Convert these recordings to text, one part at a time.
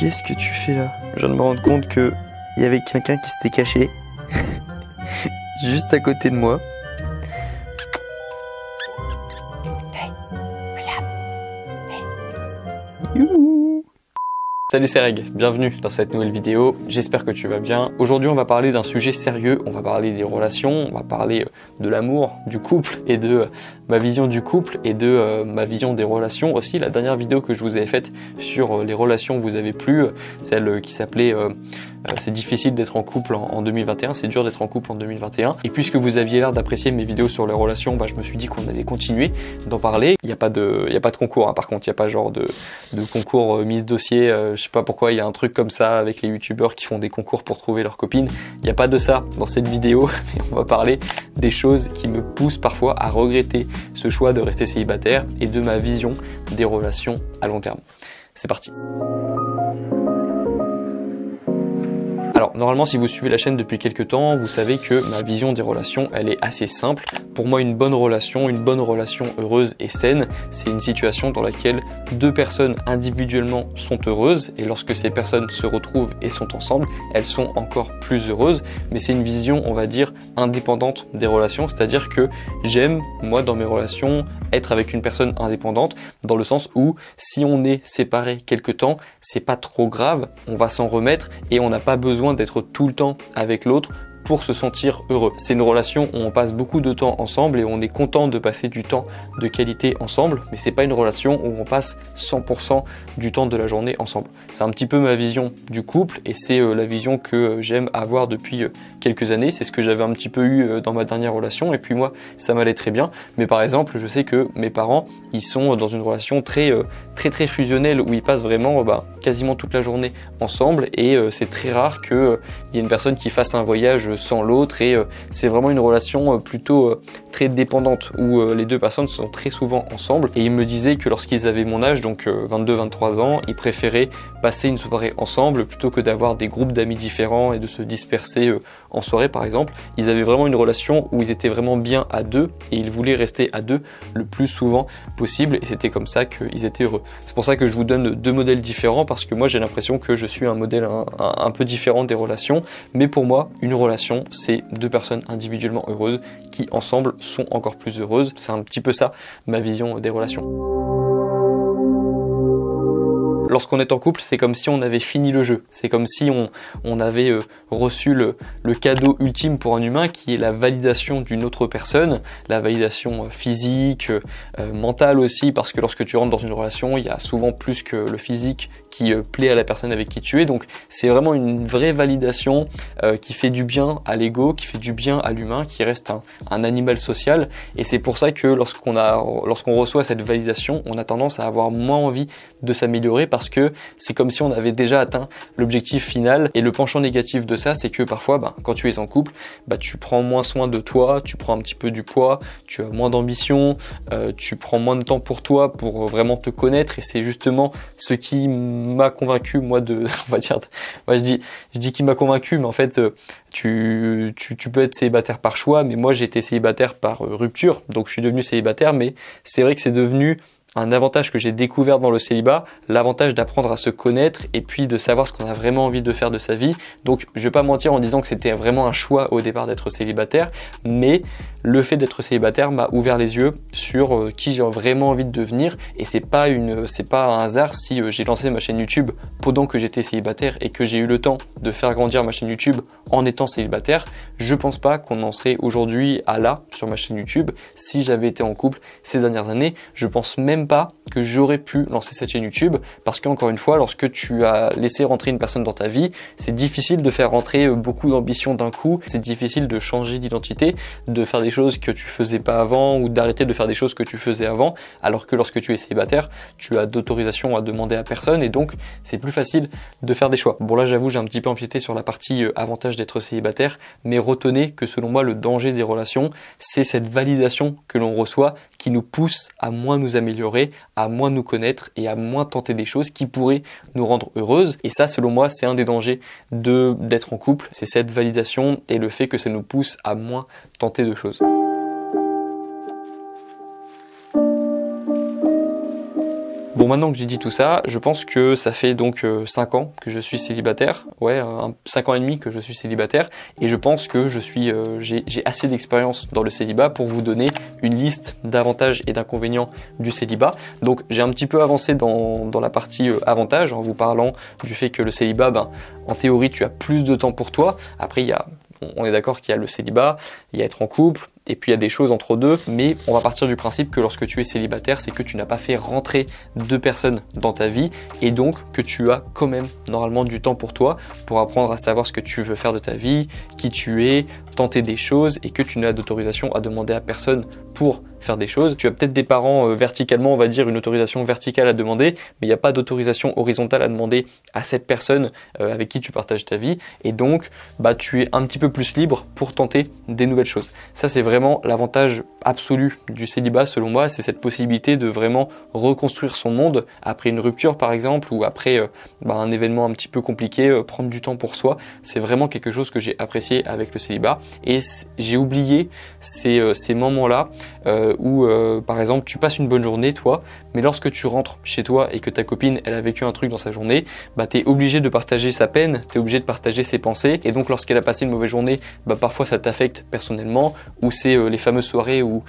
Qu'est-ce que tu fais là? Je viens de me rendre compte que il y avait quelqu'un qui s'était caché juste à côté de moi. Hey, regarde. Hey. Youhou. Salut, c'est Reg, bienvenue dans cette nouvelle vidéo, j'espère que tu vas bien. Aujourd'hui on va parler d'un sujet sérieux, on va parler des relations, on va parler de l'amour, du couple et de ma vision du couple et de ma vision des relations. Aussi la dernière vidéo que je vous avais faite sur les relations vous avez plu, celle qui s'appelait c'est difficile d'être en couple en 2021, c'est dur d'être en couple en 2021. Et puisque vous aviez l'air d'apprécier mes vidéos sur les relations, je me suis dit qu'on allait continuer d'en parler. Il n'y a pas de concours, hein. Par contre, il n'y a pas genre de concours mise dossier. Je sais pas pourquoi il y a un truc comme ça avec les youtubeurs qui font des concours pour trouver leur copine. Il n'y a pas de ça dans cette vidéo. On va parler des choses qui me poussent parfois à regretter ce choix de rester célibataire et de ma vision des relations à long terme. C'est parti. Alors normalement si vous suivez la chaîne depuis quelques temps, vous savez que ma vision des relations elle est assez simple. Pour moi une bonne relation heureuse et saine, c'est une situation dans laquelle deux personnes individuellement sont heureuses et lorsque ces personnes se retrouvent et sont ensemble, elles sont encore plus heureuses. Mais c'est une vision on va dire indépendante des relations, c'est-à-dire que j'aime moi dans mes relations être avec une personne indépendante dans le sens où si on est séparés quelque temps, c'est pas trop grave, on va s'en remettre et on n'a pas besoin d'être tout le temps avec l'autre pour se sentir heureux. C'est une relation où on passe beaucoup de temps ensemble et on est content de passer du temps de qualité ensemble, mais c'est pas une relation où on passe 100% du temps de la journée ensemble. C'est un petit peu ma vision du couple et c'est la vision que j'aime avoir depuis quelques années. C'est ce que j'avais un petit peu eu dans ma dernière relation et puis moi ça m'allait très bien. Mais par exemple, je sais que mes parents, ils sont dans une relation très fusionnelle où ils passent vraiment quasiment toute la journée ensemble et c'est très rare qu'il y ait une personne qui fasse un voyage sans l'autre et c'est vraiment une relation plutôt très dépendante où les deux personnes sont très souvent ensemble et ils me disaient que lorsqu'ils avaient mon âge, donc 22-23 ans, ils préféraient passer une soirée ensemble plutôt que d'avoir des groupes d'amis différents et de se disperser en soirée par exemple. Ils avaient vraiment une relation où ils étaient vraiment bien à deux et ils voulaient rester à deux le plus souvent possible et c'était comme ça qu'ils étaient heureux. C'est pour ça que je vous donne deux modèles différents parce que moi j'ai l'impression que je suis un modèle un peu différent des relations, mais pour moi une relation c'est deux personnes individuellement heureuses qui ensemble sont encore plus heureuses. C'est un petit peu ça ma vision des relations. Lorsqu'on est en couple, c'est comme si on avait fini le jeu. C'est comme si on avait reçu le cadeau ultime pour un humain qui est la validation d'une autre personne, la validation physique, mentale aussi, parce que lorsque tu rentres dans une relation, il y a souvent plus que le physique qui plaît à la personne avec qui tu es. Donc c'est vraiment une vraie validation qui fait du bien à l'ego, qui fait du bien à l'humain, qui reste un animal social. Et c'est pour ça que lorsqu'on reçoit cette validation, on a tendance à avoir moins envie de s'améliorer parce que c'est comme si on avait déjà atteint l'objectif final. Et le penchant négatif de ça, c'est que parfois, quand tu es en couple, tu prends moins soin de toi, tu prends un petit peu du poids, tu as moins d'ambition, tu prends moins de temps pour toi pour vraiment te connaître. Et c'est justement ce qui m'a convaincu, moi, on va dire, moi je dis qui m'a convaincu, mais en fait, tu peux être célibataire par choix, mais moi j'ai été célibataire par rupture, donc je suis devenu célibataire, mais c'est vrai que c'est devenu un avantage que j'ai découvert dans le célibat, l'avantage d'apprendre à se connaître et puis de savoir ce qu'on a vraiment envie de faire de sa vie. Donc je vais pas mentir en disant que c'était vraiment un choix au départ d'être célibataire, mais le fait d'être célibataire m'a ouvert les yeux sur qui j'ai vraiment envie de devenir et c'est pas un hasard si j'ai lancé ma chaîne YouTube pendant que j'étais célibataire et que j'ai eu le temps de faire grandir ma chaîne YouTube en étant célibataire. Je pense pas qu'on en serait aujourd'hui à là sur ma chaîne YouTube si j'avais été en couple ces dernières années. Je pense même pas que j'aurais pu lancer cette chaîne YouTube parce qu'encore une fois, lorsque tu as laissé rentrer une personne dans ta vie, c'est difficile de faire rentrer beaucoup d'ambition d'un coup, c'est difficile de changer d'identité, de faire des choses que tu faisais pas avant ou d'arrêter de faire des choses que tu faisais avant, alors que lorsque tu es célibataire, tu as d'autorisation à demander à personne et donc c'est plus facile de faire des choix. Bon là j'avoue j'ai un petit peu empiété sur la partie avantage d'être célibataire, mais retenez que selon moi le danger des relations, c'est cette validation que l'on reçoit qui nous pousse à moins nous améliorer, à moins nous connaître et à moins tenter des choses qui pourraient nous rendre heureuses. Et ça, selon moi, c'est un des dangers d'être en couple. C'est cette validation et le fait que ça nous pousse à moins tenter de choses. Bon, maintenant que j'ai dit tout ça, je pense que ça fait donc 5 ans que je suis célibataire, 5 ans et demi que je suis célibataire, et je pense que j'ai assez d'expérience dans le célibat pour vous donner une liste d'avantages et d'inconvénients du célibat. Donc j'ai un petit peu avancé dans la partie avantages en vous parlant du fait que le célibat, en théorie tu as plus de temps pour toi. Après on est d'accord qu'il y a le célibat, il y a être en couple, et puis il y a des choses entre deux, mais on va partir du principe que lorsque tu es célibataire, c'est que tu n'as pas fait rentrer deux personnes dans ta vie, et donc que tu as quand même normalement du temps pour toi, pour apprendre à savoir ce que tu veux faire de ta vie, qui tu es, tenter des choses, et que tu n'as d'autorisation à demander à personne pour faire des choses. Tu as peut-être des parents verticalement, on va dire une autorisation verticale à demander, mais il n'y a pas d'autorisation horizontale à demander à cette personne avec qui tu partages ta vie, et donc tu es un petit peu plus libre pour tenter des nouvelles choses. Ça, c'est vraiment l'avantage absolu du célibat selon moi, c'est cette possibilité de vraiment reconstruire son monde après une rupture par exemple, ou après un événement un petit peu compliqué, prendre du temps pour soi. C'est vraiment quelque chose que j'ai apprécié avec le célibat, et j'ai oublié ces moments-là où par exemple tu passes une bonne journée toi, mais lorsque tu rentres chez toi et que ta copine elle a vécu un truc dans sa journée, tu es obligé de partager sa peine, tu es obligé de partager ses pensées, et donc lorsqu'elle a passé une mauvaise journée, parfois ça t'affecte personnellement, ou c'est les fameuses soirées où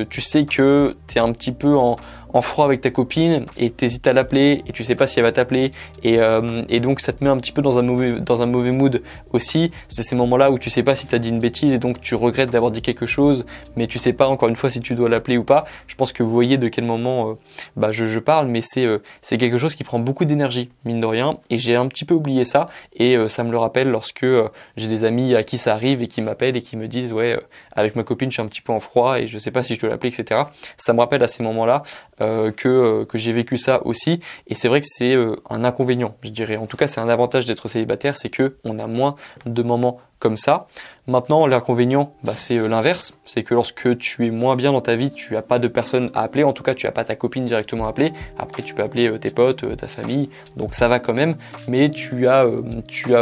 tu sais que tu es un petit peu en froid avec ta copine et t'hésites à l'appeler et tu sais pas si elle va t'appeler, et donc ça te met un petit peu dans un mauvais mood aussi. C'est ces moments là où tu sais pas si tu as dit une bêtise et donc tu regrettes d'avoir dit quelque chose, mais tu sais pas encore une fois si tu dois l'appeler ou pas. Je pense que vous voyez de quel moment je parle, mais c'est quelque chose qui prend beaucoup d'énergie mine de rien, et j'ai un petit peu oublié ça, et ça me le rappelle lorsque j'ai des amis à qui ça arrive et qui m'appellent et qui me disent avec ma copine je suis un petit peu en froid et je sais pas si je dois l'appeler, etc. Ça me rappelle à ces moments là que j'ai vécu ça aussi, et c'est vrai que c'est un inconvénient, je dirais. En tout cas, c'est un avantage d'être célibataire, c'est que on a moins de moments comme ça. Maintenant, l'inconvénient, c'est l'inverse, c'est que lorsque tu es moins bien dans ta vie, tu n'as pas de personne à appeler, en tout cas tu n'as pas ta copine directement à appeler. Après tu peux appeler tes potes, ta famille, donc ça va quand même, mais tu as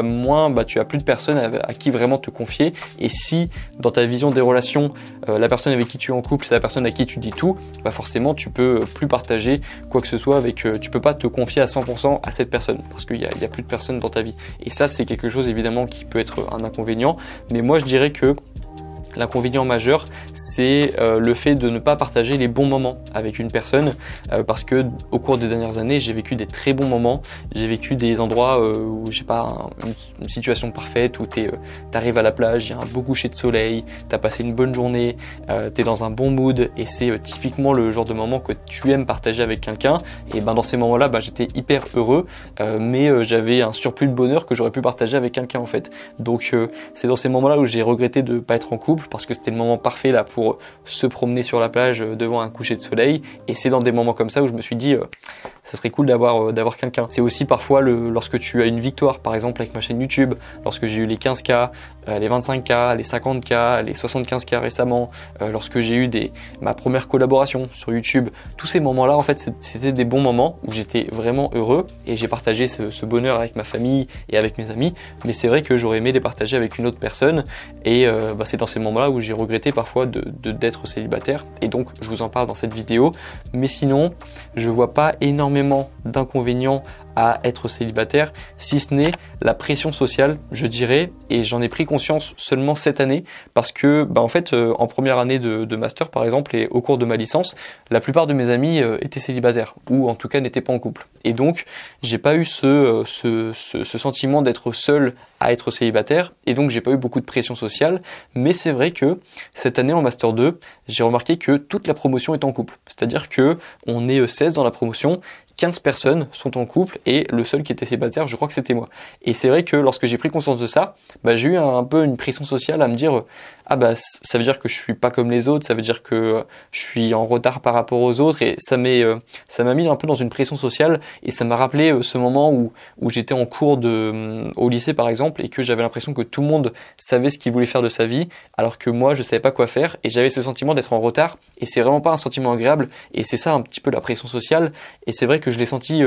moins, tu as plus de personnes à qui vraiment te confier. Et si dans ta vision des relations, la personne avec qui tu es en couple, c'est la personne à qui tu dis tout, forcément tu peux plus partager quoi que ce soit tu peux pas te confier à 100% à cette personne, parce qu'il y a plus de personnes dans ta vie. Et ça, c'est quelque chose évidemment qui peut être un inconvénient, mais moi je dirais que l'inconvénient majeur, c'est le fait de ne pas partager les bons moments avec une personne, parce que au cours des dernières années, j'ai vécu des très bons moments. J'ai vécu des endroits où j'ai pas une situation parfaite, où t'arrives à la plage, il y a un beau coucher de soleil, t'as passé une bonne journée, t'es dans un bon mood, et c'est typiquement le genre de moment que tu aimes partager avec quelqu'un. Et dans ces moments-là, j'étais hyper heureux, mais j'avais un surplus de bonheur que j'aurais pu partager avec quelqu'un en fait. Donc c'est dans ces moments-là où j'ai regretté de ne pas être en couple, parce que c'était le moment parfait là pour se promener sur la plage devant un coucher de soleil, et c'est dans des moments comme ça où je me suis dit ça serait cool d'avoir quelqu'un. C'est aussi parfois lorsque tu as une victoire, par exemple avec ma chaîne YouTube, lorsque j'ai eu les 15K, les 25K, les 50K, les 75K récemment, lorsque j'ai eu ma première collaboration sur YouTube. Tous ces moments-là, en fait, c'était des bons moments où j'étais vraiment heureux, et j'ai partagé ce bonheur avec ma famille et avec mes amis, mais c'est vrai que j'aurais aimé les partager avec une autre personne, et c'est dans ces moments-là où j'ai regretté parfois d'être célibataire, et donc je vous en parle dans cette vidéo. Mais sinon, je vois pas énormément d'inconvénients à être célibataire, si ce n'est la pression sociale, je dirais, et j'en ai pris conscience seulement cette année, parce que en fait en première année de master par exemple, et au cours de ma licence, la plupart de mes amis étaient célibataires, ou en tout cas n'étaient pas en couple, et donc j'ai pas eu ce sentiment d'être seul à être célibataire, et donc j'ai pas eu beaucoup de pression sociale. Mais c'est vrai que cette année en master 2, j'ai remarqué que toute la promotion est en couple, c'est-à-dire que on est 16 dans la promotion, 15 personnes sont en couple, et le seul qui était célibataire, je crois que c'était moi. Et c'est vrai que lorsque j'ai pris conscience de ça, j'ai eu un peu une pression sociale à me dire ça veut dire que je suis pas comme les autres, ça veut dire que je suis en retard par rapport aux autres, et ça m'a mis un peu dans une pression sociale, et ça m'a rappelé ce moment où j'étais en cours au lycée par exemple, et que j'avais l'impression que tout le monde savait ce qu'il voulait faire de sa vie, alors que moi je savais pas quoi faire, et j'avais ce sentiment d'être en retard, et c'est vraiment pas un sentiment agréable, et c'est ça un petit peu la pression sociale. Et c'est vrai que je l'ai senti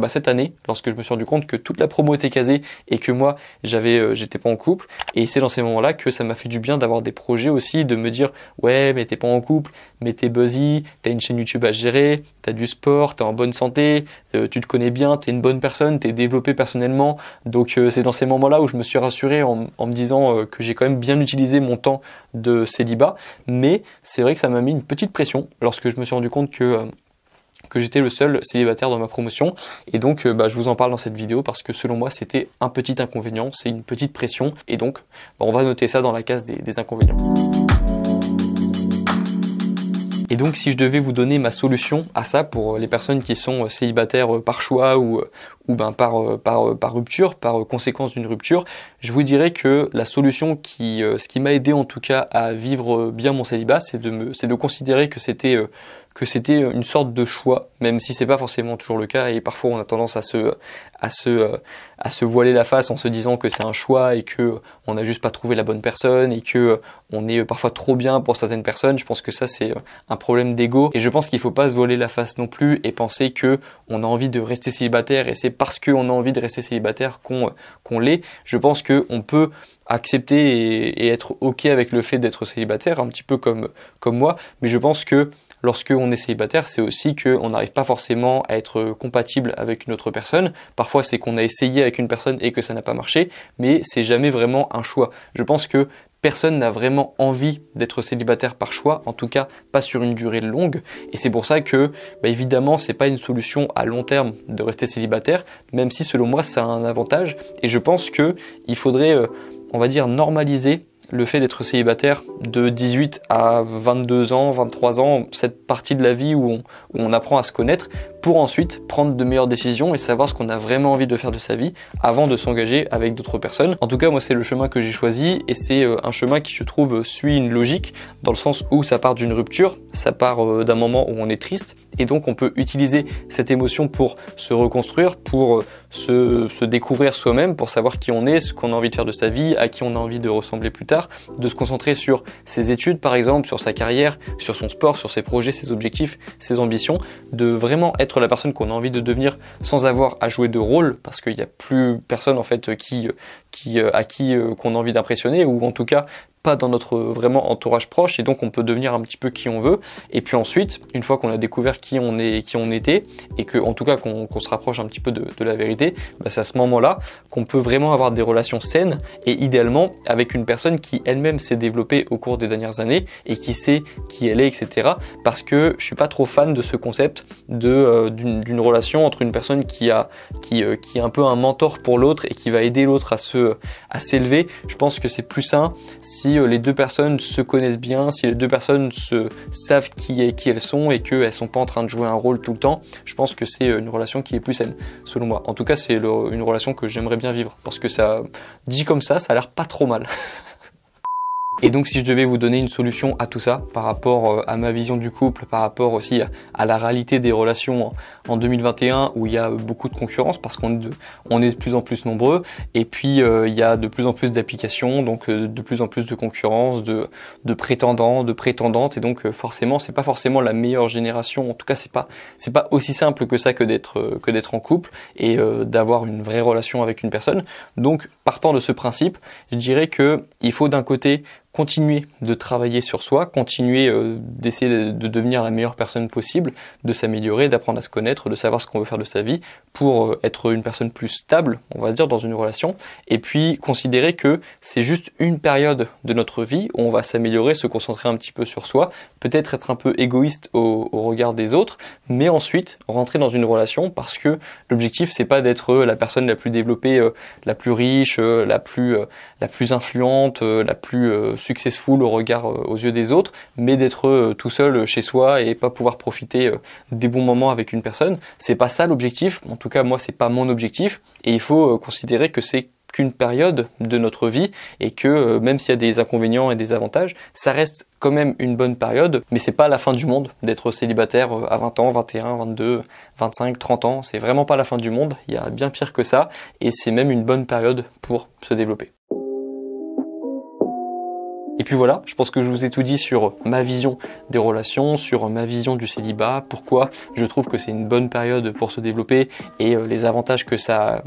cette année, lorsque je me suis rendu compte que toute la promo était casée et que moi j'étais pas en couple, et c'est dans ces moments-là que ça m'a fait du bien d'avoir des projets aussi, de me dire ouais mais t'es pas en couple, mais t'es busy, t'as une chaîne YouTube à gérer, t'as du sport, t'es en bonne santé, tu te connais bien, t'es une bonne personne, t'es développé personnellement. Donc c'est dans ces moments-là où je me suis rassuré en me disant que j'ai quand même bien utilisé mon temps de célibat. Mais c'est vrai que ça m'a mis une petite pression lorsque je me suis rendu compte que j'étais le seul célibataire dans ma promotion. Et donc je vous en parle dans cette vidéo parce que selon moi c'était un petit inconvénient, c'est une petite pression. Et donc on va noter ça dans la case des inconvénients. Et donc si je devais vous donner ma solution à ça pour les personnes qui sont célibataires par choix ou par rupture, par conséquence d'une rupture, je vous dirais que la solution ce qui m'a aidé en tout cas à vivre bien mon célibat, c'est de considérer que c'était une sorte de choix, même si c'est pas forcément toujours le cas, et parfois on a tendance à se voiler la face en se disant que c'est un choix et que on n'a juste pas trouvé la bonne personne et que on est parfois trop bien pour certaines personnes. Je pense que ça c'est un problème d'ego, et je pense qu'il faut pas se voiler la face non plus et penser que on a envie de rester célibataire et c'est parce qu'on a envie de rester célibataire qu'on l'est. Je pense que on peut accepter et être ok avec le fait d'être célibataire, un petit peu comme moi, mais je pense que lorsqu'on est célibataire, c'est aussi qu'on n'arrive pas forcément à être compatible avec une autre personne. Parfois, c'est qu'on a essayé avec une personne et que ça n'a pas marché, mais c'est jamais vraiment un choix. Je pense que personne n'a vraiment envie d'être célibataire par choix, en tout cas pas sur une durée longue. Et c'est pour ça que, évidemment, c'est pas une solution à long terme de rester célibataire, même si selon moi, ça a un avantage. Et je pense que il faudrait, on va dire, normaliser le fait d'être célibataire de 18 à 22 ans, 23 ans, cette partie de la vie où on apprend à se connaître pour ensuite prendre de meilleures décisions et savoir ce qu'on a vraiment envie de faire de sa vie avant de s'engager avec d'autres personnes. En tout cas, moi, c'est le chemin que j'ai choisi et c'est un chemin qui, je trouve, suit une logique dans le sens où ça part d'une rupture, ça part d'un moment où on est triste et donc on peut utiliser cette émotion pour se reconstruire, pour se découvrir soi-même, pour savoir qui on est, ce qu'on a envie de faire de sa vie, à qui on a envie de ressembler plus tard, de se concentrer sur ses études par exemple, sur sa carrière, sur son sport, sur ses projets, ses objectifs, ses ambitions, de vraiment être la personne qu'on a envie de devenir sans avoir à jouer de rôle, parce qu'il n'y a plus personne en fait à qui qu'on a envie d'impressionner, ou en tout cas pas dans notre vraiment entourage proche, et donc on peut devenir un petit peu qui on veut. Et puis ensuite, une fois qu'on a découvert qui on était, et que en tout cas qu'on se rapproche un petit peu de la vérité, c'est à ce moment-là qu'on peut vraiment avoir des relations saines, et idéalement avec une personne qui elle-même s'est développée au cours des dernières années et qui sait qui elle est, etc. Parce que je suis pas trop fan de ce concept d'une relation entre une personne qui est un peu un mentor pour l'autre et qui va aider l'autre à s'élever. Je pense que c'est plus sain si les deux personnes se connaissent bien, si les deux personnes savent qui elles sont et qu'elles sont pas en train de jouer un rôle tout le temps. Je pense que c'est une relation qui est plus saine, selon moi. En tout cas, c'est une relation que j'aimerais bien vivre, parce que ça, dit comme ça a l'air pas trop mal. Et donc si je devais vous donner une solution à tout ça, par rapport à ma vision du couple, par rapport aussi à la réalité des relations en 2021 où il y a beaucoup de concurrence parce qu'on est de plus en plus nombreux, et puis il y a de plus en plus d'applications, donc de plus en plus de concurrence, de prétendants, de prétendantes, et donc forcément c'est pas forcément la meilleure génération. En tout cas c'est pas aussi simple que ça que d'être en couple et d'avoir une vraie relation avec une personne. Donc partant de ce principe, je dirais que il faut d'un côté continuer de travailler sur soi, continuer d'essayer de devenir la meilleure personne possible, de s'améliorer, d'apprendre à se connaître, de savoir ce qu'on veut faire de sa vie pour être une personne plus stable, on va dire, dans une relation, et puis considérer que c'est juste une période de notre vie où on va s'améliorer, se concentrer un petit peu sur soi, peut-être être un peu égoïste au regard des autres, mais ensuite rentrer dans une relation, parce que l'objectif c'est pas d'être la personne la plus développée, la plus riche, la plus influente, la plus successful aux yeux des autres, mais d'être tout seul chez soi et pas pouvoir profiter des bons moments avec une personne. C'est pas ça l'objectif. En tout cas, moi, c'est pas mon objectif. Et il faut considérer que c'est qu'une période de notre vie et que même s'il y a des inconvénients et des avantages, ça reste quand même une bonne période, mais c'est pas la fin du monde d'être célibataire à 20 ans, 21, 22, 25, 30 ans. C'est vraiment pas la fin du monde. Il y a bien pire que ça et c'est même une bonne période pour se développer. Et puis voilà, je pense que je vous ai tout dit sur ma vision des relations, sur ma vision du célibat, pourquoi je trouve que c'est une bonne période pour se développer et les avantages que ça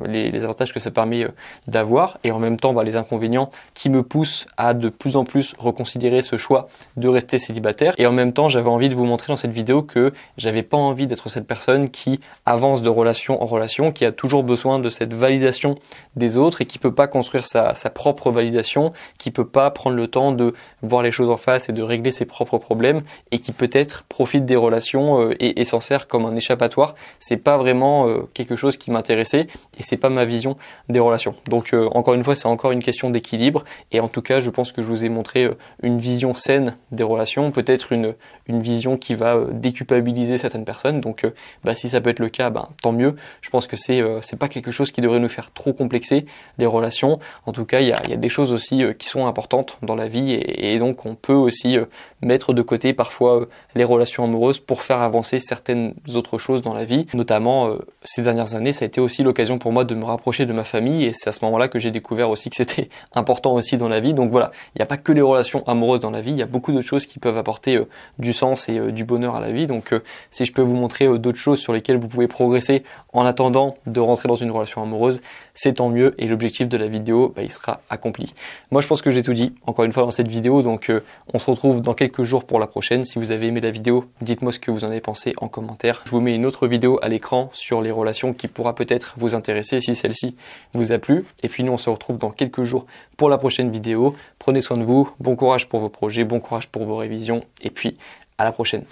permet d'avoir, et en même temps les inconvénients qui me poussent à de plus en plus reconsidérer ce choix de rester célibataire. Et en même temps, j'avais envie de vous montrer dans cette vidéo que j'avais pas envie d'être cette personne qui avance de relation en relation, qui a toujours besoin de cette validation des autres et qui peut pas construire sa propre validation, qui peut pas prendre le temps de voir les choses en face et de régler ses propres problèmes, et qui peut-être profite des relations et s'en sert comme un échappatoire. C'est pas vraiment quelque chose qui m'intéressait et c'est pas ma vision des relations. Donc encore une fois, c'est encore une question d'équilibre, et en tout cas je pense que je vous ai montré une vision saine des relations, peut-être une vision qui va déculpabiliser certaines personnes. Donc si ça peut être le cas, tant mieux. Je pense que c'est pas quelque chose qui devrait nous faire trop complexer les relations. En tout cas, il y a des choses aussi qui sont importantes dans la vie, et donc on peut aussi mettre de côté parfois les relations amoureuses pour faire avancer certaines autres choses dans la vie. Notamment ces dernières années, ça a été aussi l'occasion pour moi de me rapprocher de ma famille, et c'est à ce moment-là que j'ai découvert aussi que c'était important aussi dans la vie. Donc voilà, il n'y a pas que les relations amoureuses dans la vie, il y a beaucoup d'autres choses qui peuvent apporter du sens et du bonheur à la vie. Donc si je peux vous montrer d'autres choses sur lesquelles vous pouvez progresser en attendant de rentrer dans une relation amoureuse, c'est tant mieux, et l'objectif de la vidéo, il sera accompli. Moi je pense que j'ai tout dit, encore une fois, dans cette vidéo, donc on se retrouve dans quelques jours pour la prochaine. Si vous avez aimé la vidéo, dites-moi ce que vous en avez pensé en commentaire. Je vous mets une autre vidéo à l'écran sur les relations qui pourra peut-être vous intéresser si celle-ci vous a plu. Et puis nous, on se retrouve dans quelques jours pour la prochaine vidéo. Prenez soin de vous, bon courage pour vos projets, bon courage pour vos révisions, et puis à la prochaine.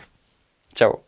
Ciao.